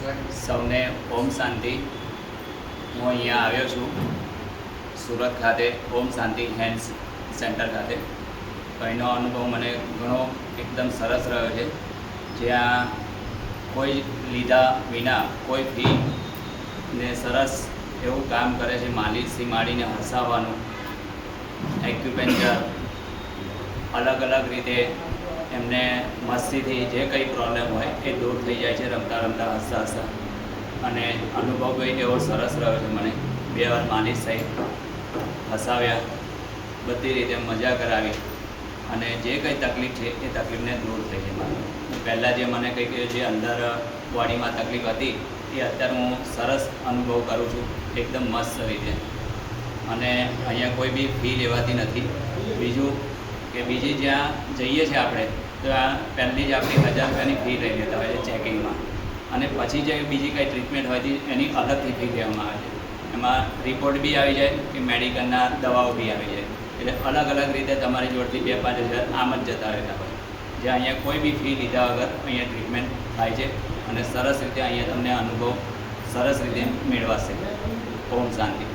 સૌને ઓમ શાંતિ। હું અહીંયા આવ્યો છું સુરત ખાતે ઓમ શાંતિ હેલ્થ સેન્ટર ખાતે। તો એનો અનુભવ મને ઘણો એકદમ સરસ રહ્યો છે, જ્યાં કોઈ લીધા વિના કોઈ ફી ને સરસ એવું કામ કરે છે। માલિશથી માંડીને હસાવવાનું, એક્યુપંક્ચર, અલગ અલગ રીતે એમને મસ્તીથી જે કંઈ પ્રોબ્લેમ હોય એ દૂર થઈ જાય છે રમતા રમતા, હસતા હસતા। અને અનુભવ કંઈ એવો સરસ રહ્યો છે મને। 2 વાર માલિશ થઈ, હસાવ્યા, બધી રીતે મજા કરાવી અને જે કંઈ તકલીફ છે એ તકલીફને દૂર થઈ છે મારી। પહેલાં જે મને કંઈક જે અંદર બોડીમાં તકલીફ હતી એ અત્યારે હું સરસ અનુભવ કરું છું, એકદમ મસ્ત રીતે। અને અહીંયા કોઈ બી ફી લેવાતી નથી। બીજું કે બીજી જ્યાં જઈએ છીએ આપણે તો આ પહેલી જ આપણી 1000 રૂપિયાની ફી લઈ લેતા હોય છે ચેકિંગમાં, અને પછી જે બીજી કંઈ ટ્રીટમેન્ટ હોય એની અલગથી ફી લેવામાં આવે છે। એમાં રિપોર્ટ બી આવી જાય કે મેડિકલના દવાઓ બી આવી જાય, એટલે અલગ અલગ રીતે તમારી જોડથી 2-5 હજાર આમ જ જતા રહેતા હોય। જે અહીંયા કોઈ બી ફી લીધા વગર અહીંયા ટ્રીટમેન્ટ થાય છે અને સરસ રીતે અહીંયા તમને અનુભવ સરસ રીતે મેળવાશે। ઓમ શાંતિ।